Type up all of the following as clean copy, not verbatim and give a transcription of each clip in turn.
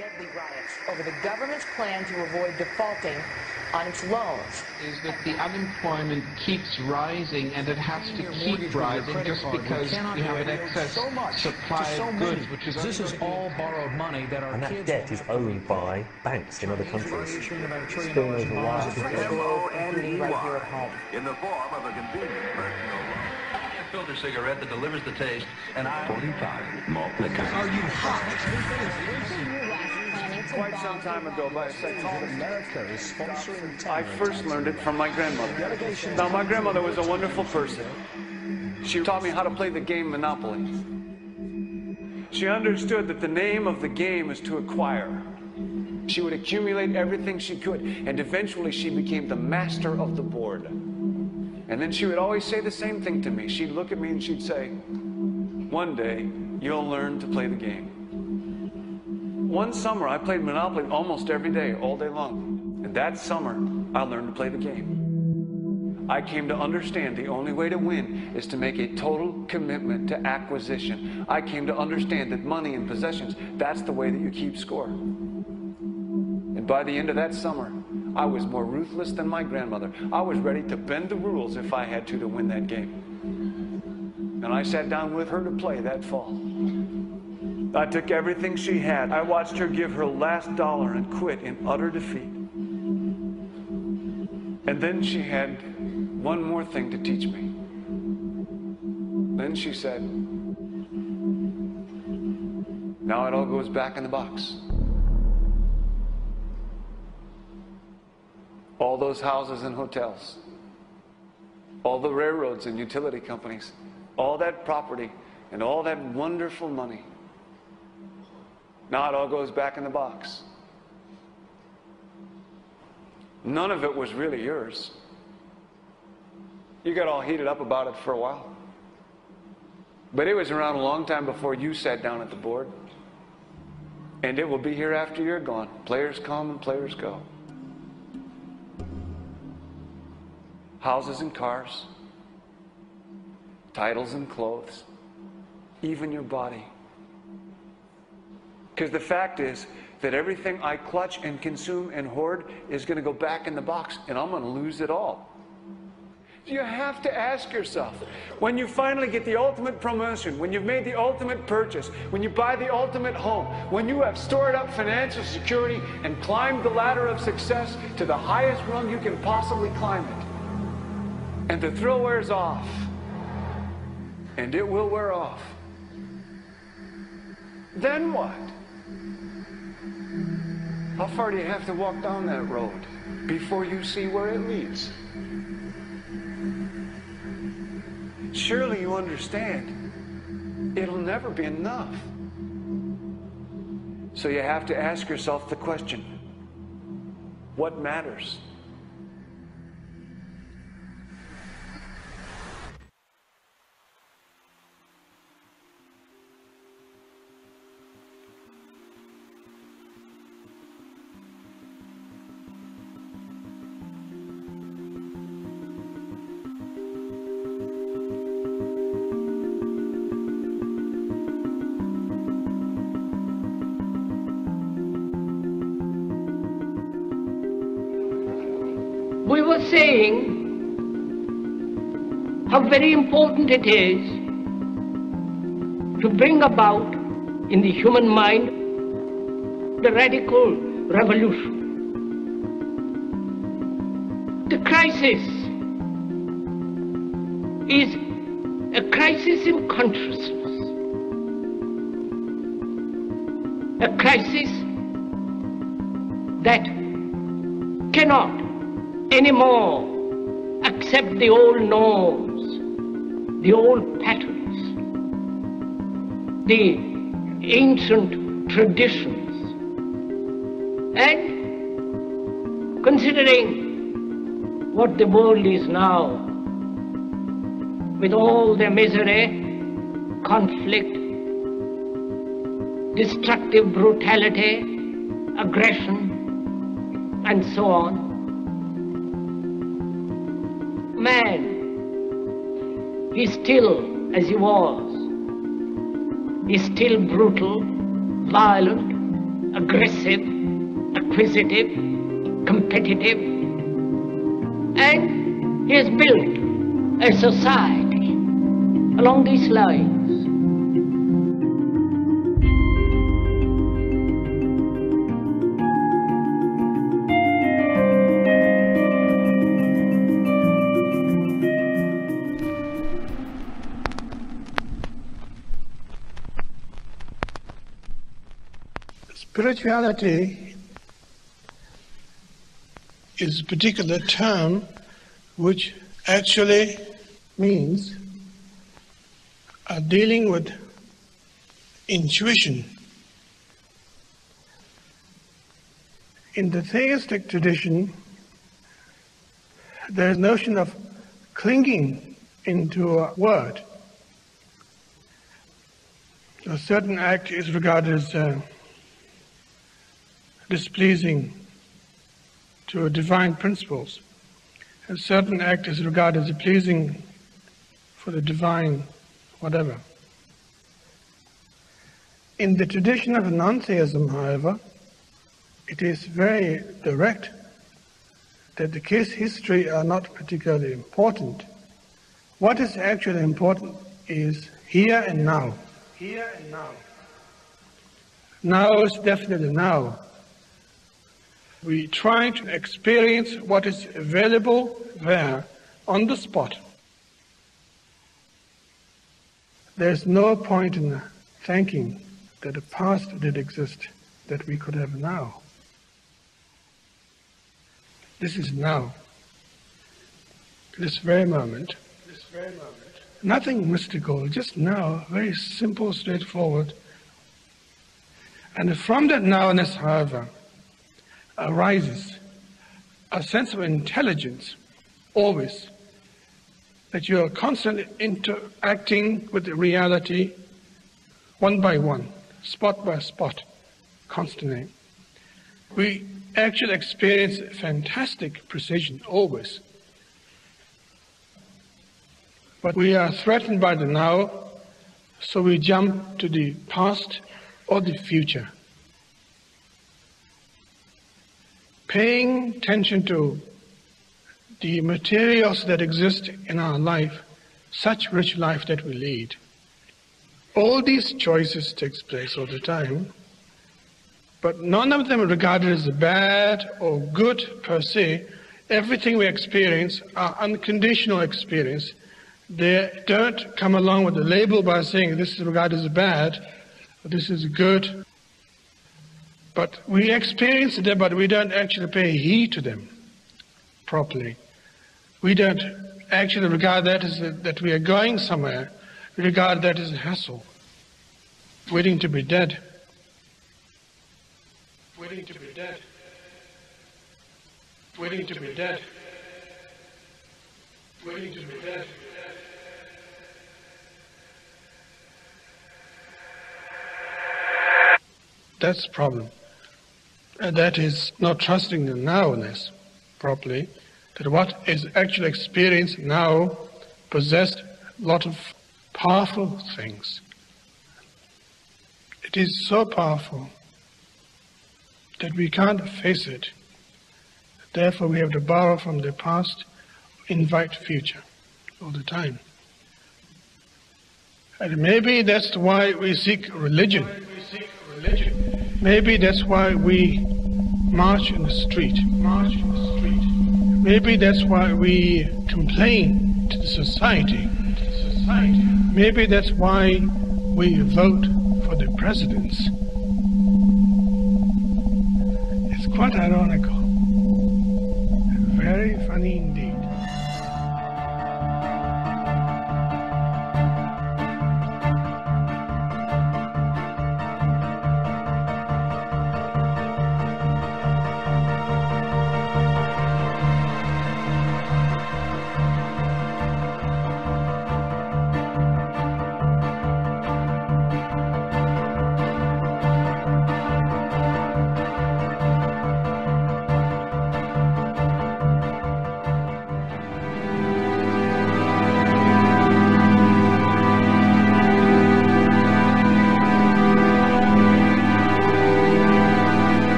deadly riots over the government's plan to avoid defaulting on its loans. Is that the unemployment keeps rising, and it has to keep rising just because you have an excess supply of goods, which is this is all borrowed money that our and that debt is owned by banks in other countries. M-O-N-E-Y, right here at home. In the form of a convenient personal loan. A filter cigarette that delivers the taste, and 45 malt liquor. Are you hot? Quite some time ago, by a section America is sponsoring I first learned it from my grandmother. Now, my grandmother was a wonderful person. She taught me how to play the game Monopoly. She understood that the name of the game is to acquire. She would accumulate everything she could, and eventually she became the master of the board. And then she would always say the same thing to me. She'd look at me and she'd say, "One day, you'll learn to play the game." One summer, I played Monopoly almost every day, all day long. And that summer, I learned to play the game. I came to understand the only way to win is to make a total commitment to acquisition. I came to understand that money and possessions, that's the way that you keep score. And by the end of that summer, I was more ruthless than my grandmother. I was ready to bend the rules if I had to win that game. And I sat down with her to play that fall. I took everything she had. I watched her give her last dollar and quit in utter defeat. And then she had one more thing to teach me. Then she said, "Now it all goes back in the box." All those houses and hotels, all the railroads and utility companies, all that property and all that wonderful money. Now it all goes back in the box. None of it was really yours. You got all heated up about it for a while. But it was around a long time before you sat down at the board. And it will be here after you're gone. Players come and players go. Houses and cars, titles and clothes, even your body. Because the fact is that everything I clutch and consume and hoard is going to go back in the box, and I'm going to lose it all. You have to ask yourself, when you finally get the ultimate promotion, when you've made the ultimate purchase, when you buy the ultimate home, when you have stored up financial security and climbed the ladder of success to the highest rung you can possibly climb it, and the thrill wears off, and it will wear off, then what? How far do you have to walk down that road before you see where it leads? Surely you understand, it'll never be enough. So you have to ask yourself the question, what matters? We were saying how very important it is to bring about in the human mind the radical revolution. The crisis is a crisis in consciousness, a crisis that cannot anymore accept the old norms, the old patterns, the ancient traditions. And considering what the world is now, with all the misery, conflict, destructive brutality, aggression, and so on, man is still as he was. Is still brutal, violent, aggressive, acquisitive, competitive, and he has built a society along these lines. Spirituality is a particular term which actually means dealing with intuition. In the theistic tradition, there is a notion of clinging into a word. A certain act is regarded as displeasing to divine principles. A certain act is regarded as pleasing for the divine whatever. In the tradition of non-theism, however, it is very direct that the case history are not particularly important. What is actually important is here and now. Here and now. Now is definitely now. We try to experience what is available there on the spot. There's no point in thinking that the past did exist that we could have now. This is now. This very moment. Nothing mystical, just now, very simple, straightforward. And from that nowness, however, arises a sense of intelligence, always, that you are constantly interacting with the reality one by one, spot by spot, constantly. We actually experience fantastic precision, always. But we are threatened by the now, so we jump to the past or the future. Paying attention to the materials that exist in our life, such rich life that we lead. All these choices takes place all the time, but none of them are regarded as bad or good per se. Everything we experience are unconditional experience. They don't come along with a label by saying this is regarded as bad, or this is good. But we experience them, but we don't actually pay heed to them properly. We don't actually regard that as that we are going somewhere. We regard that as a hassle, waiting to be dead. Waiting to be dead. Waiting to be dead. Waiting to be dead. That's the problem. And that is not trusting the nowness properly, that what is actually experienced now possessed a lot of powerful things. It is so powerful that we can't face it. Therefore we have to borrow from the past, invite future all the time. And maybe that's why we seek religion. Maybe that's why we march in the street. Maybe that's why we complain to the society. Maybe that's why we vote for the presidents. It's quite ironical. Very funny indeed.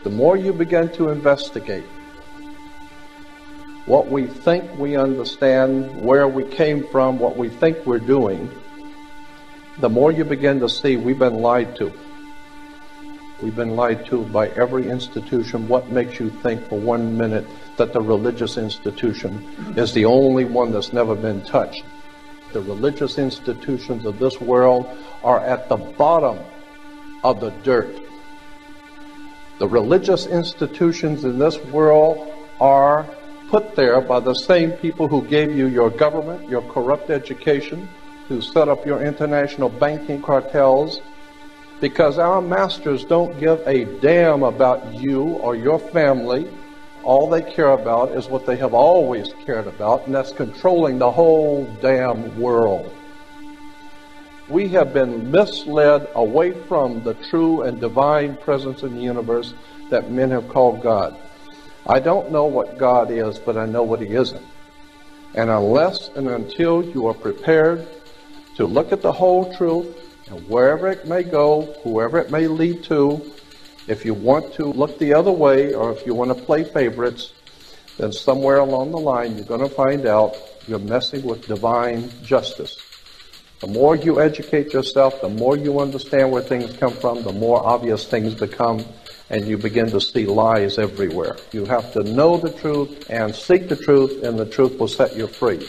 The more you begin to investigate what we think we understand, where we came from, what we think we're doing, the more you begin to see we've been lied to. We've been lied to by every institution. What makes you think for 1 minute that the religious institution is the only one that's never been touched? The religious institutions of this world are at the bottom of the dirt. The religious institutions in this world are put there by the same people who gave you your government, your corrupt education, who set up your international banking cartels, because our masters don't give a damn about you or your family. All they care about is what they have always cared about, and that's controlling the whole damn world. We have been misled away from the true and divine presence in the universe that men have called God. I don't know what God is, but I know what He isn't. And unless and until you are prepared to look at the whole truth, and wherever it may go, whoever it may lead to, if you want to look the other way, or if you want to play favorites, then somewhere along the line you're going to find out you're messing with divine justice. The more you educate yourself, the more you understand where things come from, the more obvious things become, and you begin to see lies everywhere. You have to know the truth and seek the truth, and the truth will set you free.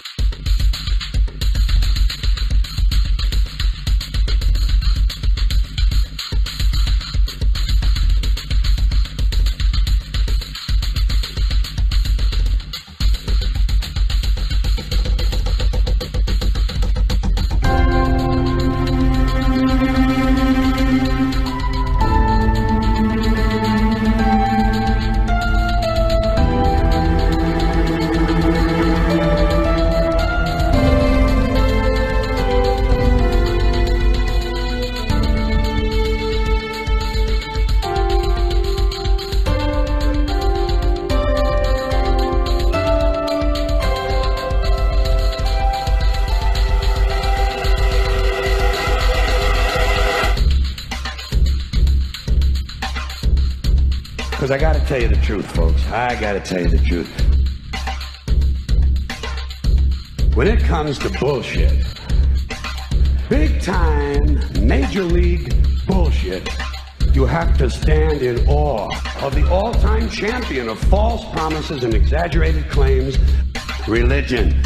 Because I gotta tell you the truth, folks. I gotta tell you the truth. When it comes to bullshit, big time, major league bullshit, you have to stand in awe of the all-time champion of false promises and exaggerated claims, religion.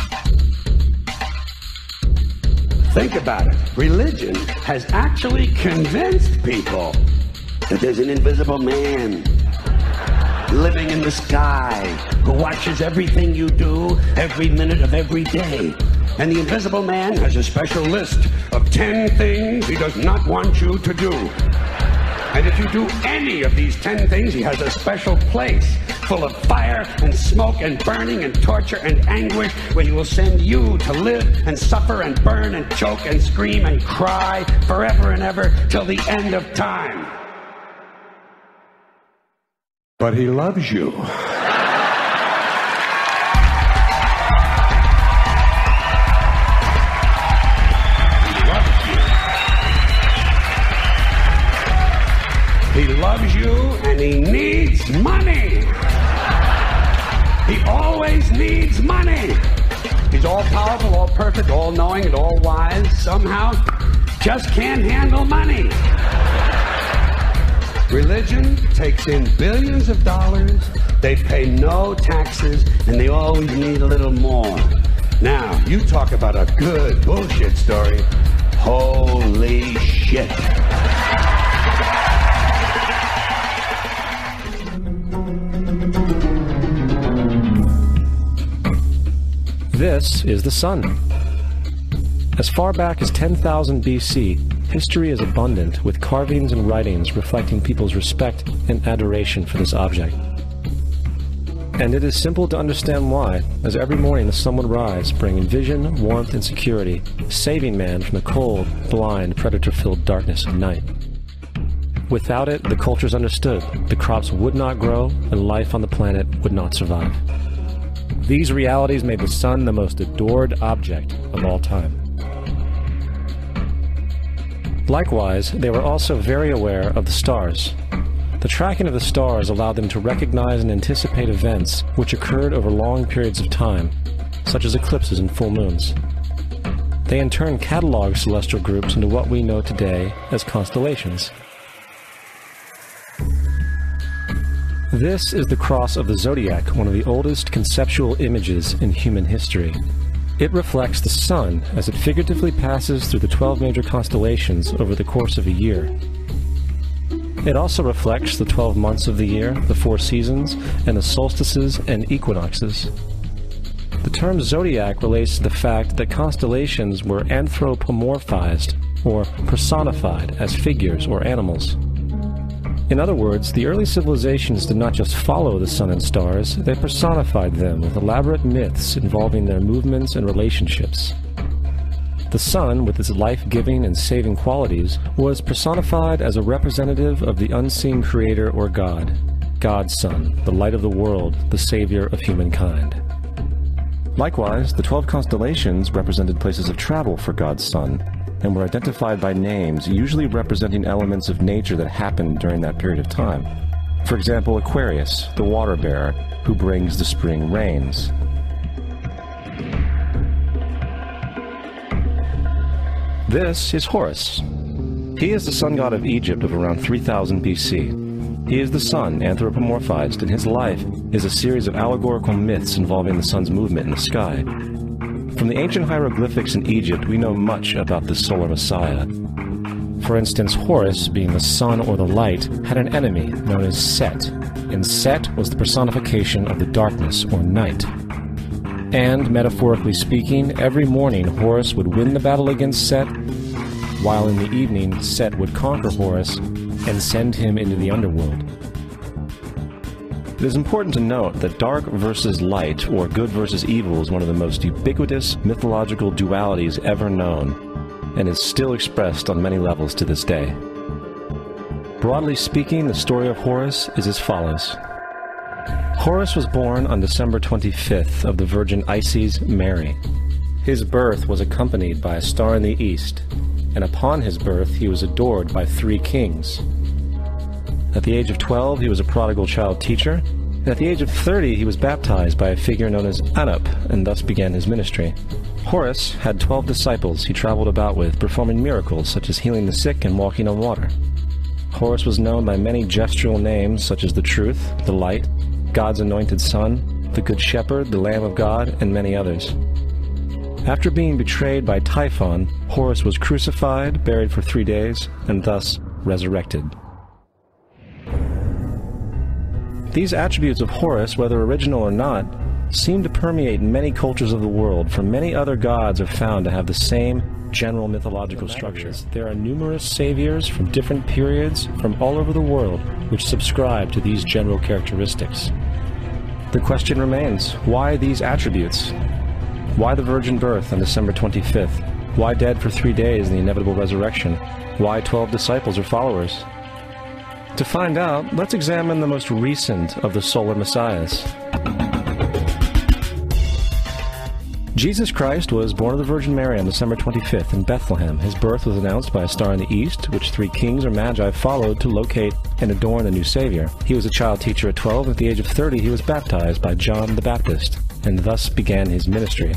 Think about it. Religion has actually convinced people that there's an invisible man living in the sky who watches everything you do every minute of every day. And the invisible man has a special list of 10 things he does not want you to do. And if you do any of these 10 things, he has a special place full of fire and smoke and burning and torture and anguish where he will send you to live and suffer and burn and choke and scream and cry forever and ever till the end of time. But he loves you. He loves you and he needs money. He always needs money. He's all powerful, all perfect, all knowing, and all wise. Somehow just can't handle money. Religion takes in billions of dollars, they pay no taxes, and they always need a little more. Now, you talk about a good bullshit story. Holy shit. This is the sun. As far back as 10,000 BC, history is abundant with carvings and writings reflecting people's respect and adoration for this object. And it is simple to understand why, as every morning the sun would rise, bringing vision, warmth, and security, saving man from the cold, blind, predator-filled darkness of night. Without it, the cultures understood the crops would not grow and life on the planet would not survive. These realities made the sun the most adored object of all time. Likewise, they were also very aware of the stars. The tracking of the stars allowed them to recognize and anticipate events which occurred over long periods of time, such as eclipses and full moons. They in turn cataloged celestial groups into what we know today as constellations. This is the cross of the zodiac, one of the oldest conceptual images in human history. It reflects the sun as it figuratively passes through the 12 major constellations over the course of a year. It also reflects the 12 months of the year, the 4 seasons, and the solstices and equinoxes. The term zodiac relates to the fact that constellations were anthropomorphized, or personified, as figures or animals. In other words, the early civilizations did not just follow the sun and stars, they personified them with elaborate myths involving their movements and relationships. The sun, with its life-giving and saving qualities, was personified as a representative of the unseen creator or God, God's Son, the light of the world, the savior of humankind. Likewise, the 12 constellations represented places of travel for God's Son, and were identified by names, usually representing elements of nature that happened during that period of time. For example, Aquarius, the water bearer, who brings the spring rains. This is Horus. He is the sun god of Egypt of around 3000 BC. He is the sun, anthropomorphized, and his life is a series of allegorical myths involving the sun's movement in the sky. From the ancient hieroglyphics in Egypt, we know much about the solar messiah. For instance, Horus, being the sun or the light, had an enemy known as Set, and Set was the personification of the darkness or night. And, metaphorically speaking, every morning Horus would win the battle against Set, while in the evening Set would conquer Horus and send him into the underworld. It is important to note that dark versus light, or good versus evil, is one of the most ubiquitous mythological dualities ever known, and is still expressed on many levels to this day. Broadly speaking, the story of Horus is as follows. Horus was born on December 25th of the Virgin Isis Mary. His birth was accompanied by a star in the east, and upon his birth he was adored by 3 kings. At the age of 12 he was a prodigal child teacher, and at the age of 30 he was baptized by a figure known as Anup, and thus began his ministry. Horus had 12 disciples he traveled about with, performing miracles such as healing the sick and walking on water. Horus was known by many gestural names such as the Truth, the Light, God's Anointed Son, the Good Shepherd, the Lamb of God, and many others. After being betrayed by Typhon, Horus was crucified, buried for 3 days, and thus resurrected. These attributes of Horus, whether original or not, seem to permeate many cultures of the world, for many other gods are found to have the same general mythological structures. There are numerous saviors from different periods from all over the world which subscribe to these general characteristics. The question remains, why these attributes? Why the virgin birth on December 25th? Why dead for 3 days in the inevitable resurrection? Why 12 disciples or followers? To find out, let's examine the most recent of the solar messiahs. Jesus Christ was born of the Virgin Mary on December 25th in Bethlehem. His birth was announced by a star in the east, which 3 kings or magi followed to locate and adorn the new Savior. He was a child teacher at 12, and at the age of 30 he was baptized by John the Baptist, and thus began his ministry.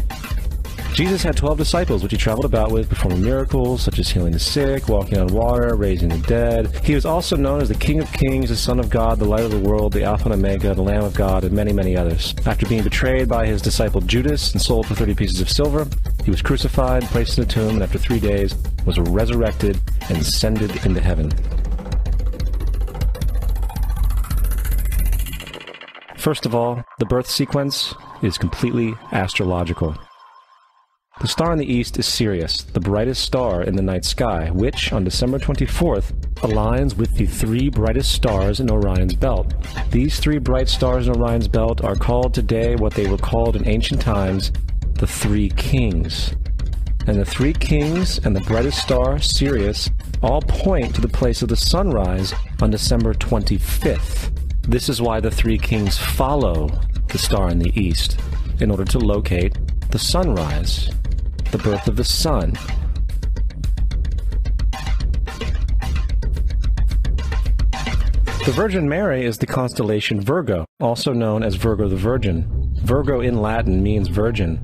Jesus had 12 disciples, which he traveled about with, performing miracles such as healing the sick, walking on water, raising the dead. He was also known as the King of Kings, the Son of God, the Light of the World, the Alpha and Omega, the Lamb of God, and many, many others. After being betrayed by his disciple Judas and sold for 30 pieces of silver, he was crucified, placed in a tomb, and after 3 days was resurrected and ascended into heaven. First of all, the birth sequence is completely astrological. The star in the east is Sirius, the brightest star in the night sky, which, on December 24th, aligns with the 3 brightest stars in Orion's belt. These 3 bright stars in Orion's belt are called today what they were called in ancient times, the 3 kings. And the 3 kings and the brightest star, Sirius, all point to the place of the sunrise on December 25th. This is why the 3 kings follow the star in the east, in order to locate the sunrise, the birth of the sun. The Virgin Mary is the constellation Virgo, also known as Virgo the Virgin. Virgo in Latin means virgin.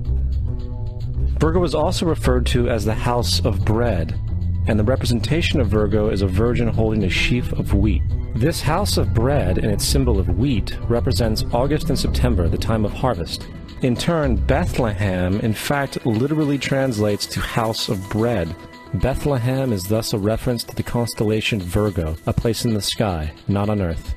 Virgo is also referred to as the house of bread, and the representation of Virgo is a virgin holding a sheaf of wheat. This house of bread and its symbol of wheat represents August and September, the time of harvest. In turn, Bethlehem in fact literally translates to house of bread. Bethlehem is thus a reference to the constellation Virgo, a place in the sky, not on Earth.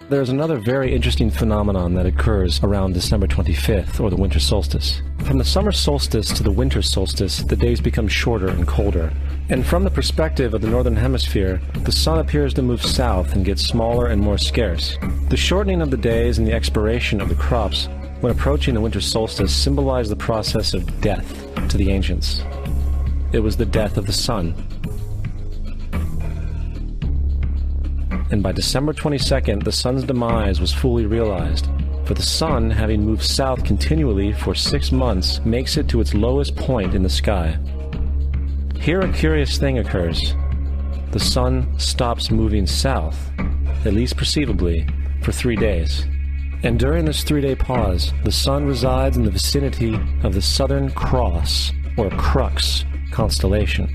There is another very interesting phenomenon that occurs around December 25th, or the winter solstice. From the summer solstice to the winter solstice, the days become shorter and colder. And from the perspective of the northern hemisphere, the sun appears to move south and get smaller and more scarce. The shortening of the days and the expiration of the crops when approaching the winter solstice symbolize the process of death to the ancients. It was the death of the sun. And by December 22nd, the sun's demise was fully realized, for the sun, having moved south continually for 6 months, makes it to its lowest point in the sky. Here a curious thing occurs. The sun stops moving south, at least perceivably, for 3 days. And during this 3-day pause, the sun resides in the vicinity of the Southern Cross, or Crux, constellation.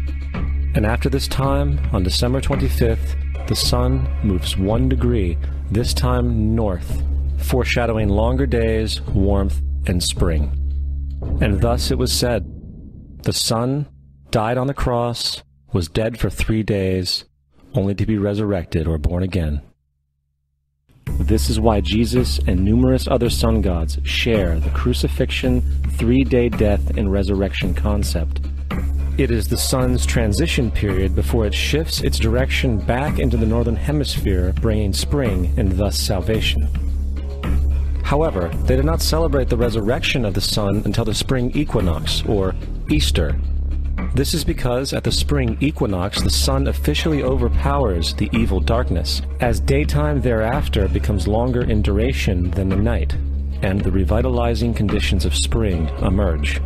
And after this time, on December 25th, the sun moves 1 degree, this time north, foreshadowing longer days, warmth, and spring. And thus it was said, the sun died on the cross, was dead for 3 days, only to be resurrected or born again. This is why Jesus and numerous other sun gods share the crucifixion, 3-day death, and resurrection concept. It is the sun's transition period before it shifts its direction back into the northern hemisphere, bringing spring and thus salvation. However, they did not celebrate the resurrection of the sun until the spring equinox, or Easter. This is because at the spring equinox the sun officially overpowers the evil darkness, as daytime thereafter becomes longer in duration than the night, and the revitalizing conditions of spring emerge.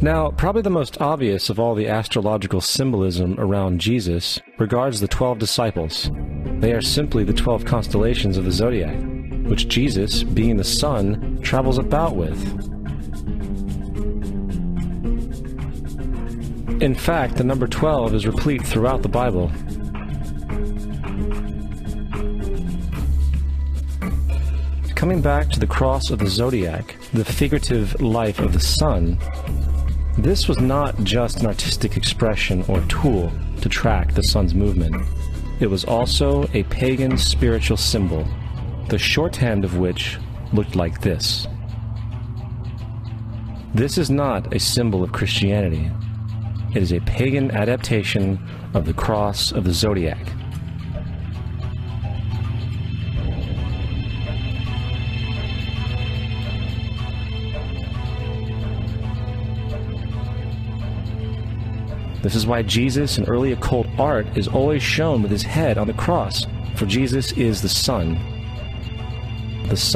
Now, probably the most obvious of all the astrological symbolism around Jesus regards the 12 disciples. They are simply the 12 constellations of the zodiac, which Jesus, being the sun, travels about with. In fact, the number 12 is replete throughout the Bible. Coming back to the cross of the zodiac, the figurative life of the sun, this was not just an artistic expression or tool to track the sun's movement. It was also a pagan spiritual symbol, the shorthand of which looked like this. This is not a symbol of Christianity. It is a pagan adaptation of the cross of the zodiac. This is why Jesus in early occult art is always shown with his head on the cross, for Jesus is the Son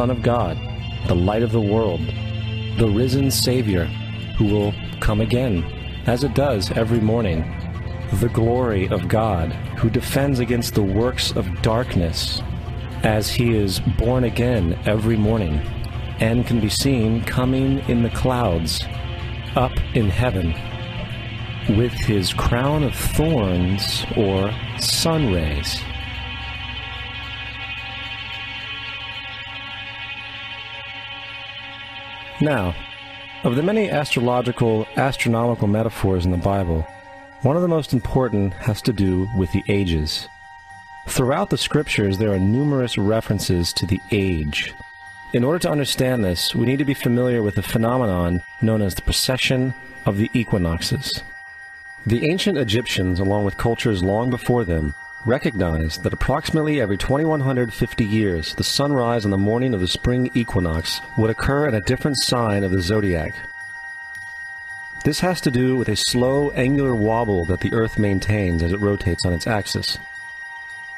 of God, the light of the world, the risen Savior, who will come again, as it does every morning, the glory of God, who defends against the works of darkness, as he is born again every morning, and can be seen coming in the clouds, up in heaven, with his crown of thorns, or sun rays. Now, of the many astronomical metaphors in the Bible, one of the most important has to do with the ages. Throughout the scriptures, there are numerous references to the age. In order to understand this, we need to be familiar with the phenomenon known as the precession of the equinoxes. The ancient Egyptians, along with cultures long before them, recognized that approximately every 2150 years, the sunrise on the morning of the spring equinox would occur in a different sign of the zodiac. This has to do with a slow, angular wobble that the Earth maintains as it rotates on its axis.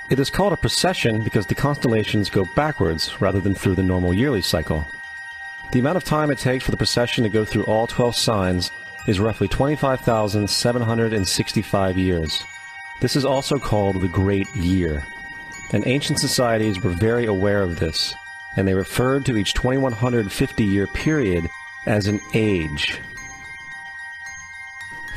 It is called a precession because the constellations go backwards rather than through the normal yearly cycle. The amount of time it takes for the precession to go through all 12 signs is roughly 25,765 years. This is also called the Great Year. and ancient societies were very aware of this, and they referred to each 2150-year period as an age.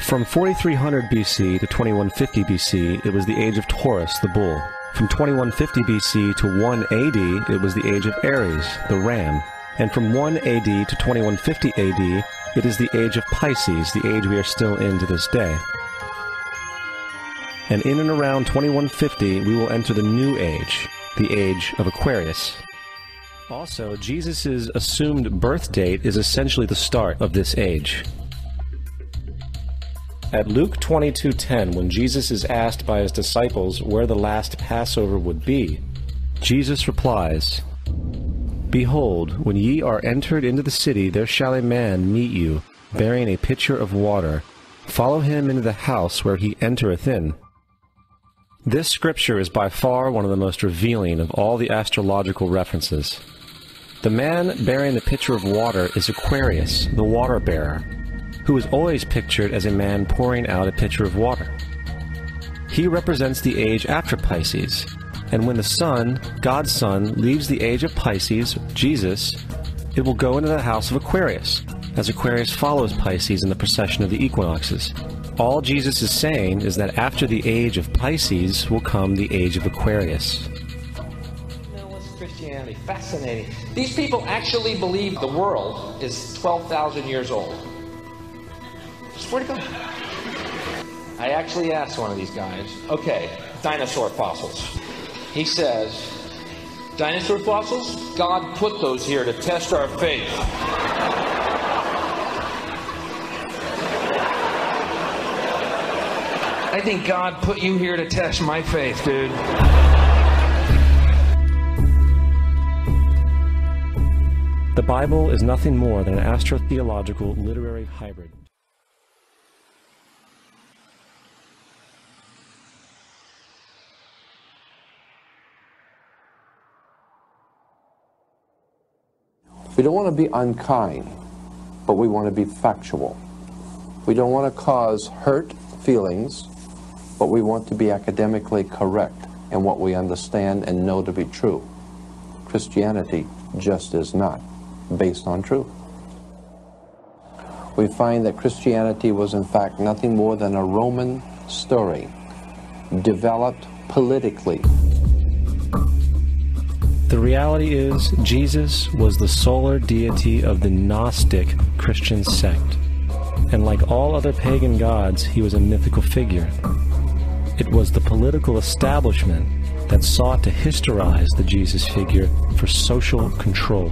From 4300 BC to 2150 BC, it was the age of Taurus, the bull. From 2150 BC to 1 AD, it was the age of Aries, the ram. And from 1 AD to 2150 AD, it is the age of Pisces, the age we are still in to this day. And in and around 2150, we will enter the new age, the age of Aquarius. Also, Jesus' assumed birth date is essentially the start of this age. At Luke 22:10, when Jesus is asked by his disciples where the last Passover would be, Jesus replies, "Behold, when ye are entered into the city, there shall a man meet you, bearing a pitcher of water. Follow him into the house where he entereth in." This scripture is by far one of the most revealing of all the astrological references. The man bearing the pitcher of water is Aquarius, the water bearer, who is always pictured as a man pouring out a pitcher of water. He represents the age after Pisces, and when the sun, God's Son, leaves the age of Pisces, Jesus, it will go into the house of Aquarius, as Aquarius follows Pisces in the precession of the equinoxes. All Jesus is saying is that after the age of Pisces will come the age of Aquarius. Christianity, fascinating. These people actually believe the world is 12,000 years old. Swear to God. I actually asked one of these guys, okay, dinosaur fossils. He says, dinosaur fossils? God put those here to test our faith. I think God put you here to test my faith, dude. The Bible is nothing more than an astrotheological literary hybrid. We don't want to be unkind, but we want to be factual. We don't want to cause hurt feelings, but we want to be academically correct in what we understand and know to be true. Christianity just is not based on truth. We find that Christianity was in fact nothing more than a Roman story, developed politically. The reality is, Jesus was the solar deity of the Gnostic Christian sect, and like all other pagan gods, he was a mythical figure. It was the political establishment that sought to historize the Jesus figure for social control.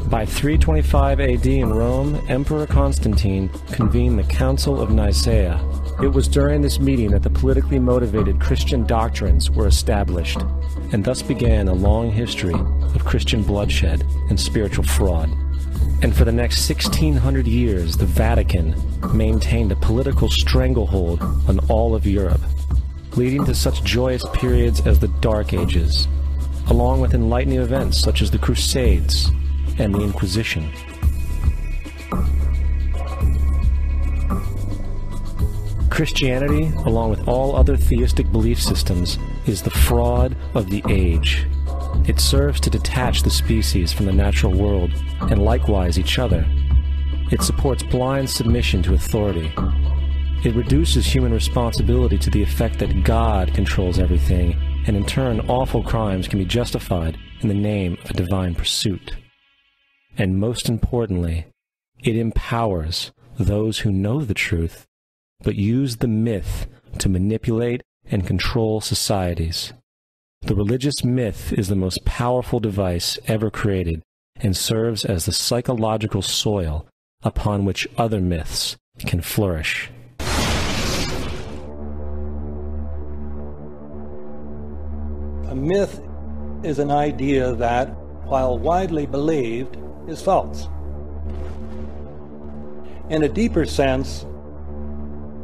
By 325 AD in Rome, Emperor Constantine convened the Council of Nicaea. It was during this meeting that the politically motivated Christian doctrines were established, and thus began a long history of Christian bloodshed and spiritual fraud. And for the next 1600 years, the Vatican maintained a political stranglehold on all of Europe, leading to such joyous periods as the Dark Ages, along with enlightening events such as the Crusades and the Inquisition. Christianity, along with all other theistic belief systems, is the fraud of the age. It serves to detach the species from the natural world, and likewise each other. It supports blind submission to authority. It reduces human responsibility to the effect that God controls everything, and in turn awful crimes can be justified in the name of a divine pursuit. And most importantly, it empowers those who know the truth, but use the myth to manipulate and control societies. The religious myth is the most powerful device ever created and serves as the psychological soil upon which other myths can flourish. A myth is an idea that, while widely believed, is false. In a deeper sense,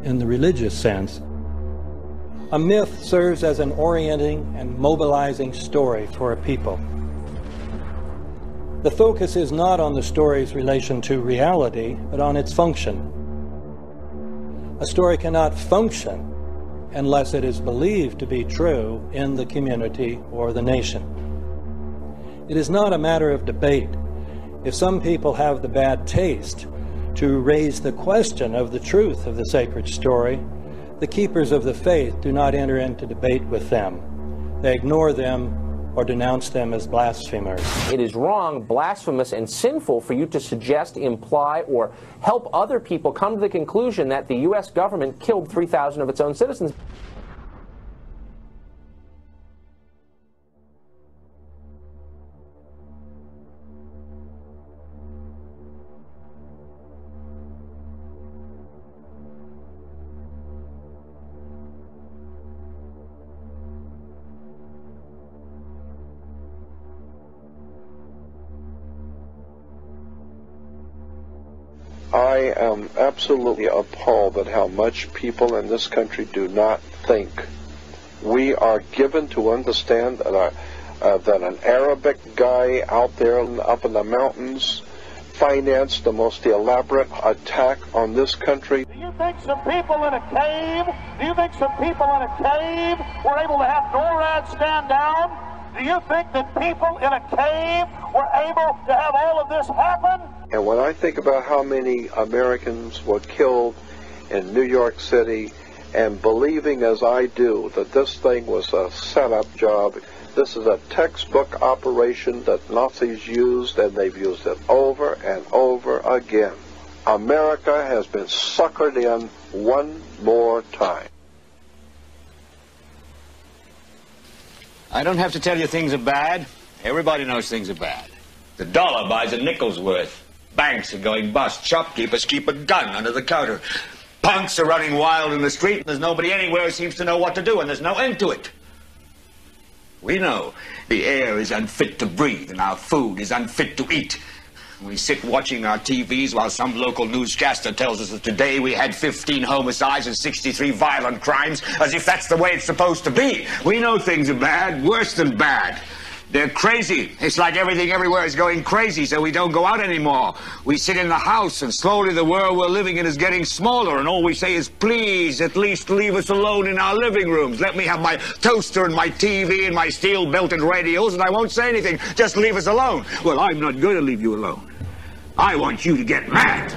in the religious sense, a myth serves as an orienting and mobilizing story for a people. The focus is not on the story's relation to reality, but on its function. A story cannot function unless it is believed to be true in the community or the nation. It is not a matter of debate. If some people have the bad taste to raise the question of the truth of the sacred story, the keepers of the faith do not enter into debate with them. They ignore them or denounce them as blasphemers. It is wrong, blasphemous, and sinful for you to suggest, imply, or help other people come to the conclusion that the U.S. government killed 3,000 of its own citizens. I am absolutely appalled at how much people in this country do not think. We are given to understand that, that an Arabic guy out there up in the mountains financed the most elaborate attack on this country. Do you think some people in a cave, were able to have NORAD stand down? Do you think that people in a cave were able to have all of this happen? And when I think about how many Americans were killed in New York City, and believing as I do that this thing was a setup job, this is a textbook operation that Nazis used, and they've used it over and over again. America has been suckered in one more time. I don't have to tell you things are bad. Everybody knows things are bad. The dollar buys a nickel's worth. Banks are going bust. Shopkeepers keep a gun under the counter. Punks are running wild in the street. There's nobody anywhere who seems to know what to do, and there's no end to it. We know the air is unfit to breathe, and our food is unfit to eat. We sit watching our TVs while some local newscaster tells us that today we had 15 homicides and 63 violent crimes, as if that's the way it's supposed to be. We know things are bad, worse than bad. They're crazy. It's like everything everywhere is going crazy, so we don't go out anymore. We sit in the house, and slowly the world we're living in is getting smaller, and all we say is, please, at least leave us alone in our living rooms. Let me have my toaster and my TV and my steel-belted radios, and I won't say anything. Just leave us alone. Well, I'm not going to leave you alone. I want you to get mad.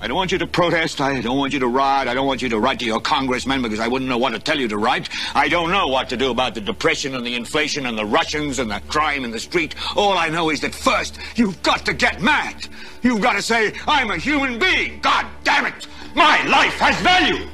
I don't want you to protest. I don't want you to riot. I don't want you to write to your congressmen because I wouldn't know what to tell you to write. I don't know what to do about the depression and the inflation and the Russians and the crime in the street. All I know is that first, you've got to get mad. You've got to say, I'm a human being. God damn it. My life has value.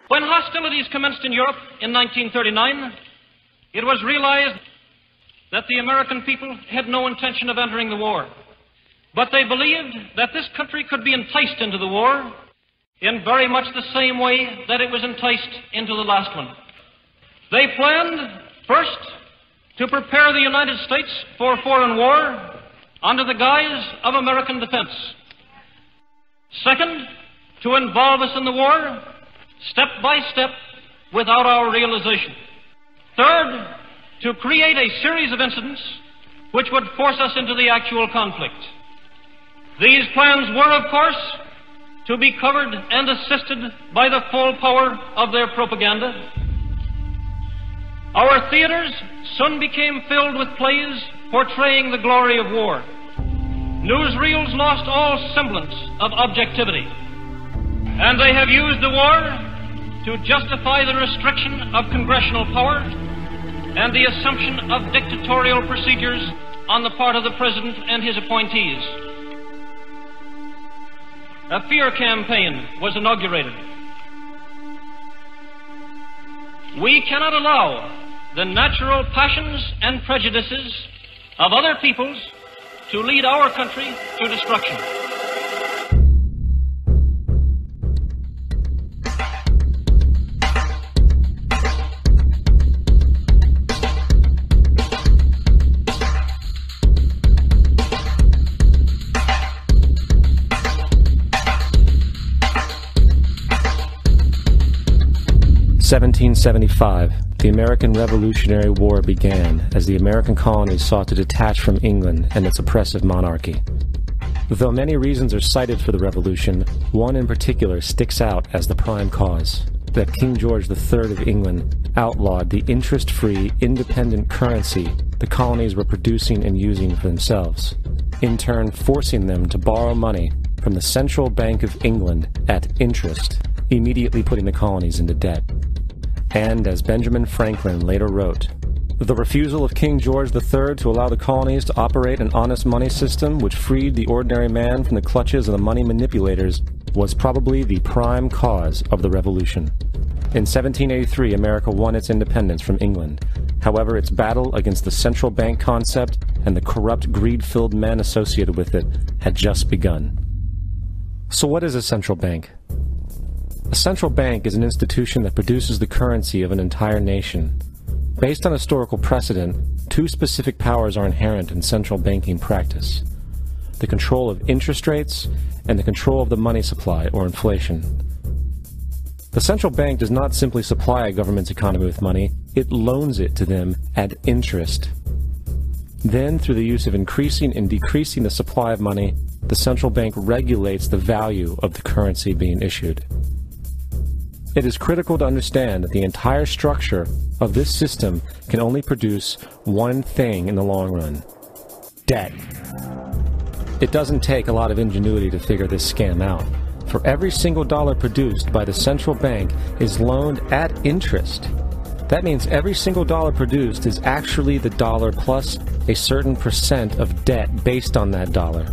When hostilities commenced in Europe in 1939, it was realized that the American people had no intention of entering the war. But they believed that this country could be enticed into the war in very much the same way that it was enticed into the last one. They planned, first, to prepare the United States for foreign war under the guise of American defense. Second, to involve us in the war step by step without our realization. Third, to create a series of incidents which would force us into the actual conflict. These plans were, of course, to be covered and assisted by the full power of their propaganda. Our theaters soon became filled with plays portraying the glory of war. Newsreels lost all semblance of objectivity, and they have used the war to justify the restriction of congressional power and the assumption of dictatorial procedures on the part of the President and his appointees. A fear campaign was inaugurated. We cannot allow the natural passions and prejudices of other peoples to lead our country to destruction. 1775, the American Revolutionary War began as the American colonies sought to detach from England and its oppressive monarchy. Though many reasons are cited for the revolution, one in particular sticks out as the prime cause: that King George III of England outlawed the interest-free, independent currency the colonies were producing and using for themselves, in turn forcing them to borrow money from the Central Bank of England at interest, immediately putting the colonies into debt. And as Benjamin Franklin later wrote, the refusal of King George III to allow the colonies to operate an honest money system which freed the ordinary man from the clutches of the money manipulators was probably the prime cause of the revolution. In 1783, America won its independence from England. However, its battle against the central bank concept and the corrupt, greed-filled men associated with it had just begun. So what is a central bank? A central bank is an institution that produces the currency of an entire nation. Based on historical precedent, two specific powers are inherent in central banking practice: the control of interest rates and the control of the money supply, or inflation. The central bank does not simply supply a government's economy with money, it loans it to them at interest. Then, through the use of increasing and decreasing the supply of money, the central bank regulates the value of the currency being issued. It is critical to understand that the entire structure of this system can only produce one thing in the long run: debt. It doesn't take a lot of ingenuity to figure this scam out. For every single dollar produced by the central bank is loaned at interest. That means every single dollar produced is actually the dollar plus a certain percent of debt based on that dollar.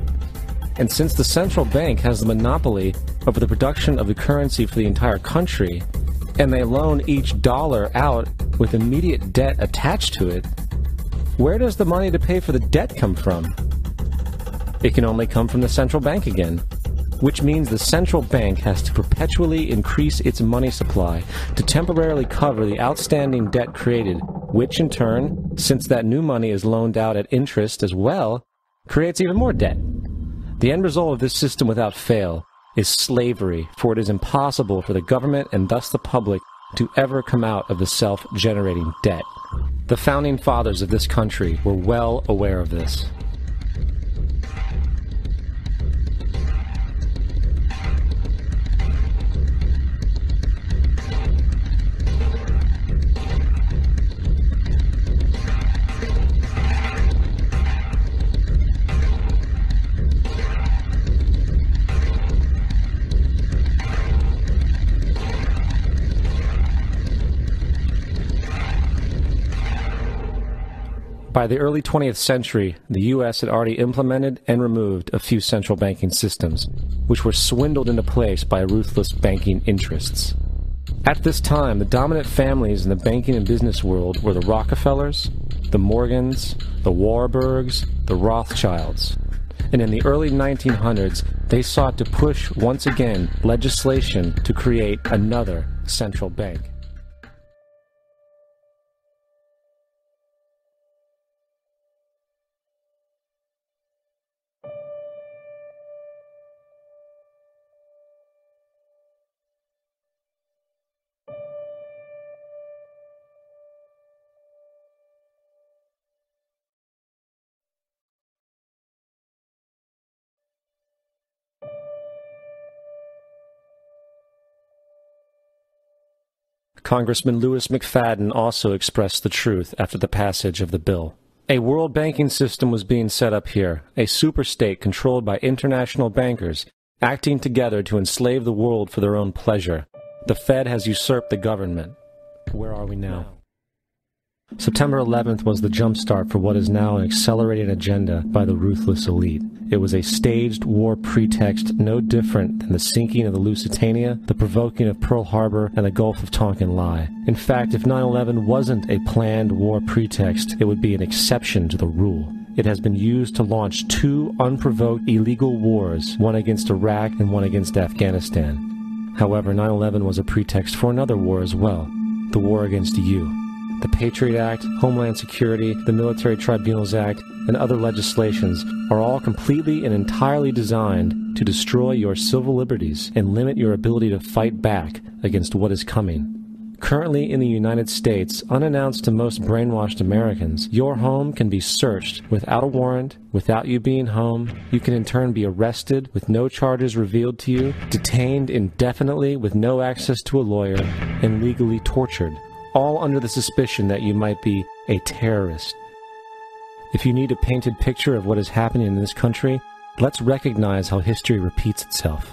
And since the central bank has the monopoly over the production of the currency for the entire country, and they loan each dollar out with immediate debt attached to it, where does the money to pay for the debt come from? It can only come from the central bank again, which means the central bank has to perpetually increase its money supply to temporarily cover the outstanding debt created, which in turn, since that new money is loaned out at interest as well, creates even more debt. The end result of this system without fail is slavery, for it is impossible for the government and thus the public to ever come out of the self-generating debt. The founding fathers of this country were well aware of this. By the early 20th century, the U.S. had already implemented and removed a few central banking systems, which were swindled into place by ruthless banking interests. At this time, the dominant families in the banking and business world were the Rockefellers, the Morgans, the Warburgs, the Rothschilds. And in the early 1900s, they sought to push, once again, legislation to create another central bank. Congressman Louis McFadden also expressed the truth after the passage of the bill. A world banking system was being set up here, a superstate controlled by international bankers, acting together to enslave the world for their own pleasure. The Fed has usurped the government. Where are we now? September 11th was the jumpstart for what is now an accelerated agenda by the ruthless elite. It was a staged war pretext no different than the sinking of the Lusitania, the provoking of Pearl Harbor, and the Gulf of Tonkin lie. In fact, if 9/11 wasn't a planned war pretext, it would be an exception to the rule. It has been used to launch two unprovoked illegal wars, one against Iraq and one against Afghanistan. However, 9/11 was a pretext for another war as well, the war against you. The Patriot Act, Homeland Security, the Military Tribunals Act, and other legislations are all completely and entirely designed to destroy your civil liberties and limit your ability to fight back against what is coming. Currently in the United States, unannounced to most brainwashed Americans, your home can be searched without a warrant, without you being home. You can in turn be arrested with no charges revealed to you, detained indefinitely with no access to a lawyer, and legally tortured, all under the suspicion that you might be a terrorist. If you need a painted picture of what is happening in this country, let's recognize how history repeats itself.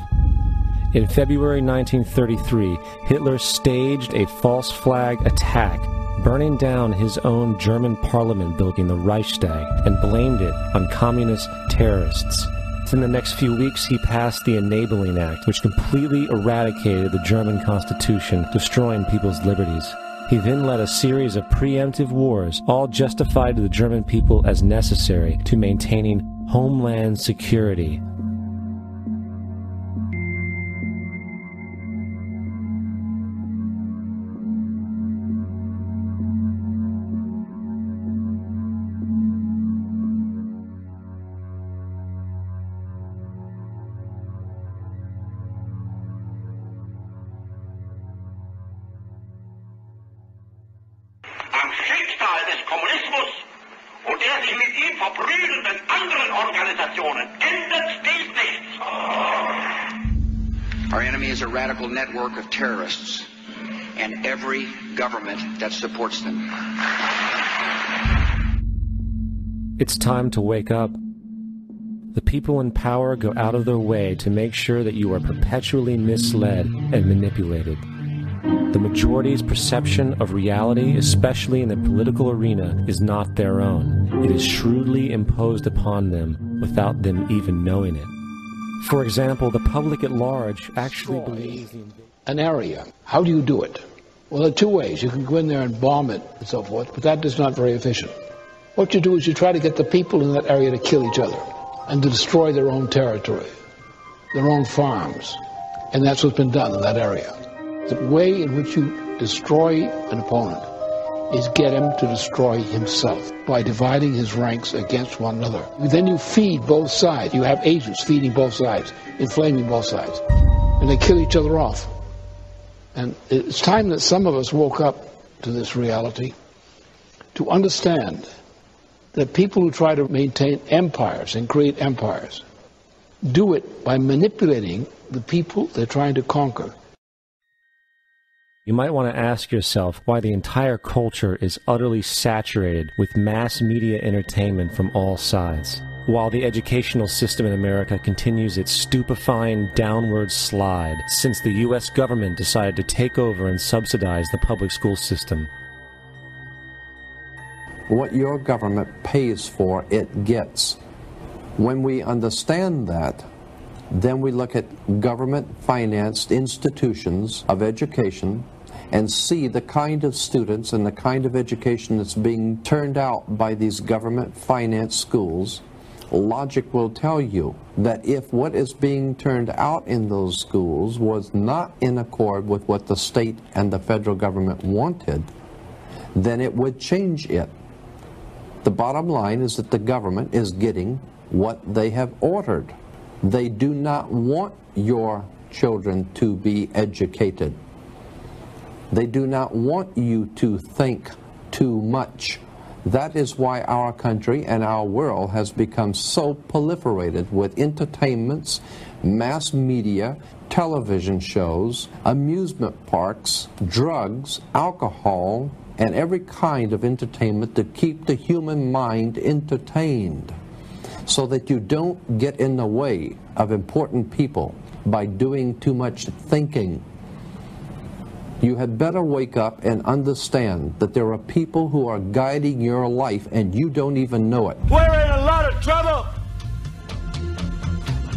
In February 1933, Hitler staged a false flag attack, burning down his own German parliament building, the Reichstag, and blamed it on communist terrorists. In the next few weeks, he passed the Enabling Act, which completely eradicated the German Constitution, destroying people's liberties. He then led a series of preemptive wars, all justified to the German people as necessary to maintaining homeland security. Our enemy is a radical network of terrorists and every government that supports them. It's time to wake up. The people in power go out of their way to make sure that you are perpetually misled and manipulated. The majority's perception of reality, especially in the political arena, is not their own. It is shrewdly imposed upon them without them even knowing it. For example, the public at large actually believes an area. How do you do it? Well, there are two ways. You can go in there and bomb it and so forth, but that is not very efficient. What you do is you try to get the people in that area to kill each other and to destroy their own territory, their own farms. And that's what's been done in that area. The way in which you destroy an opponent is get him to destroy himself by dividing his ranks against one another. Then you feed both sides. You have agents feeding both sides, inflaming both sides. And they kill each other off. And it's time that some of us woke up to this reality to understand that people who try to maintain empires and create empires do it by manipulating the people they're trying to conquer. You might want to ask yourself why the entire culture is utterly saturated with mass media entertainment from all sides, while the educational system in America continues its stupefying downward slide since the U.S. government decided to take over and subsidize the public school system. What your government pays for, it gets. When we understand that, then we look at government-financed institutions of education and see the kind of students and the kind of education that's being turned out by these government-financed schools. Logic will tell you that if what is being turned out in those schools was not in accord with what the state and the federal government wanted, then it would change it. The bottom line is that the government is getting what they have ordered. They do not want your children to be educated. They do not want you to think too much. That is why our country and our world has become so proliferated with entertainments, mass media, television shows, amusement parks, drugs, alcohol, and every kind of entertainment to keep the human mind entertained, so that you don't get in the way of important people by doing too much thinking. You had better wake up and understand that there are people who are guiding your life and you don't even know it. We're in a lot of trouble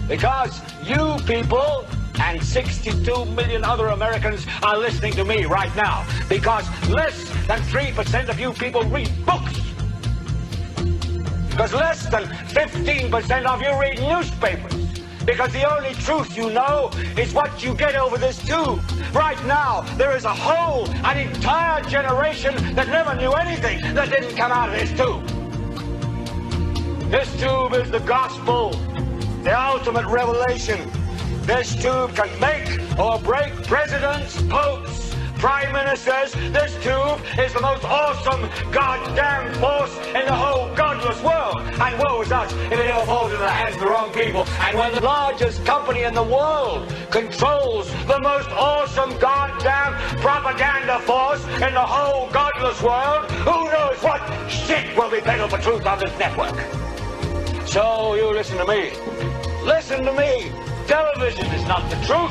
because you people and 62 million other Americans are listening to me right now, because less than 3% of you people read books. Because less than 15% of you read newspapers. Because the only truth you know is what you get over this tube. Right now, there is an entire generation that never knew anything that didn't come out of this tube. This tube is the gospel, the ultimate revelation. This tube can make or break presidents, popes, prime ministers, this tube is the most awesome goddamn force in the whole godless world. And woe is us if it ever falls into the hands of the wrong people. And when the largest company in the world controls the most awesome goddamn propaganda force in the whole godless world, who knows what shit will be peddled for truth on this network. So you listen to me. Listen to me. Television is not the truth.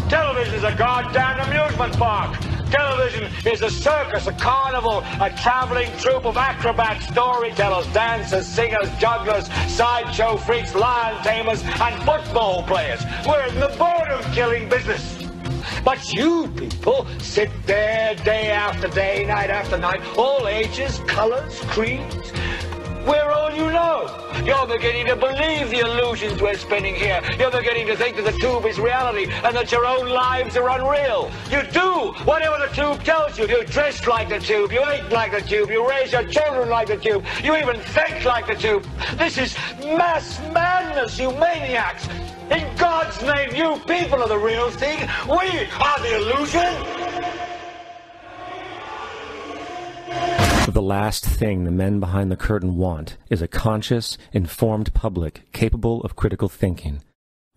Television is a goddamn amusement park. Television is a circus, a carnival, a traveling troupe of acrobats, storytellers, dancers, singers, jugglers, sideshow freaks, lion tamers, and football players. We're in the boredom-killing business. But you people sit there day after day, night after night, all ages, colors, creeds. We're all you know. You're beginning to believe the illusions we're spinning here. You're beginning to think that the tube is reality and that your own lives are unreal. You do whatever the tube tells you. You dress like the tube. You eat like the tube. You raise your children like the tube. You even think like the tube. This is mass madness, you maniacs. In God's name, you people are the real thing. We are the illusion. The last thing the men behind the curtain want is a conscious, informed public capable of critical thinking,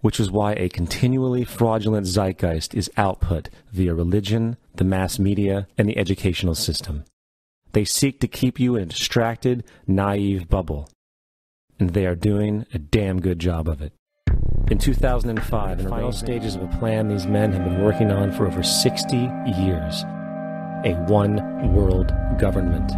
which is why a continually fraudulent zeitgeist is output via religion, the mass media, and the educational system. They seek to keep you in a distracted, naive bubble, and they are doing a damn good job of it. In 2005, in the final stages of a plan these men have been working on for over 60 years, a one-world government.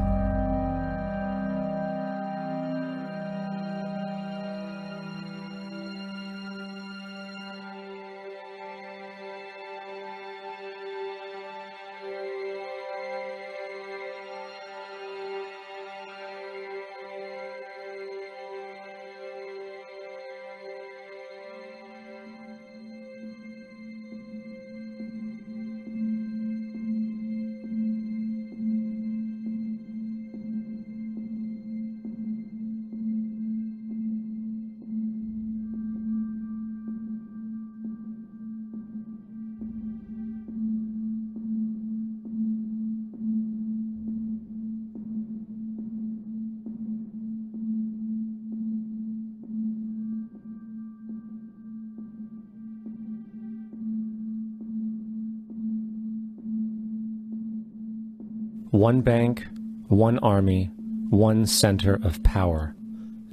One bank, one army, one center of power.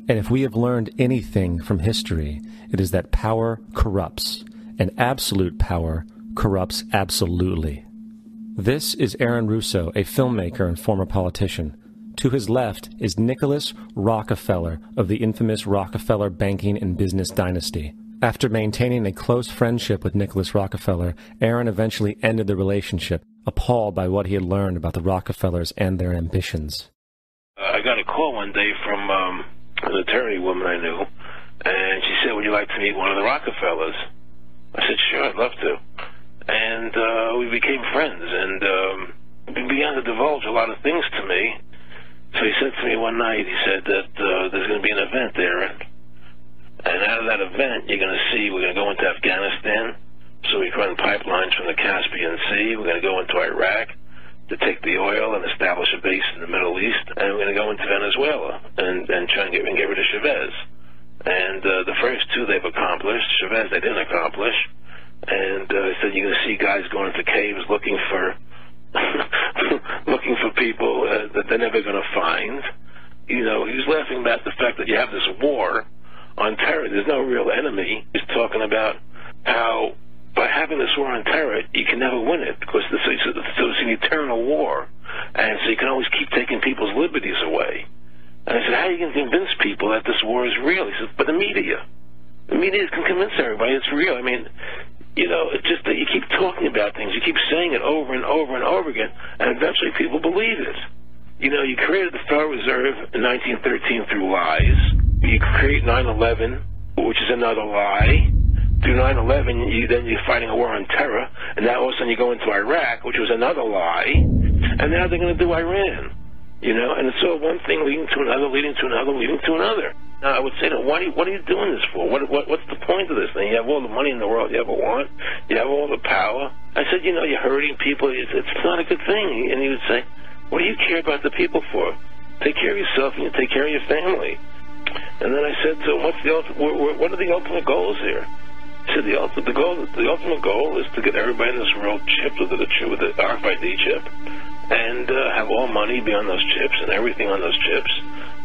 And if we have learned anything from history, it is that power corrupts, and absolute power corrupts absolutely. This is Aaron Russo, a filmmaker and former politician. To his left is Nicholas Rockefeller of the infamous Rockefeller banking and business dynasty. After maintaining a close friendship with Nicholas Rockefeller, Aaron eventually ended the relationship, appalled by what he had learned about the Rockefellers and their ambitions. I got a call one day from an attorney woman I knew, and she said, "Would you like to meet one of the Rockefellers?" I said, "Sure, I'd love to." And we became friends, and he began to divulge a lot of things to me. So he said to me one night, he said that there's going to be an event there, and out of that event, you're going to see, we're going to go into Afghanistan, so we run pipelines from the Caspian Sea. We're going to go into Iraq to take the oil and establish a base in the Middle East, and we're going to go into Venezuela and try and get rid of Chavez. And the first two they've accomplished. Chavez they didn't accomplish. And he said you're going to see guys going into caves looking for looking for people that they're never going to find. You know, he was laughing about the fact that you have this war on terror. There's no real enemy. He's talking about how by having this war on terror, you can never win it because it's an eternal war, and so you can always keep taking people's liberties away. And I said, how are you going to convince people that this war is real? He said, but the media can convince everybody it's real. I mean, you know, it's just that you keep talking about things, you keep saying it over and over and over again, and eventually people believe it. You know, you created the Federal Reserve in 1913 through lies. You create 9/11, which is another lie. Through 9/11, you're fighting a war on terror, and now all of a sudden you go into Iraq, which was another lie, and now they're going to do Iran. You know, and it's all one thing leading to another, leading to another, leading to another. Now, I would say to them, what are you doing this for? What's the point of this thing? You have all the money in the world you ever want. You have all the power. I said, you know, you're hurting people. It's not a good thing. And he would say, what do you care about the people for? Take care of yourself and you take care of your family. And then I said to him, what are the ultimate goals here? He said, the ultimate goal is to get everybody in this world chipped with the RFID chip and have all money be on those chips and everything on those chips.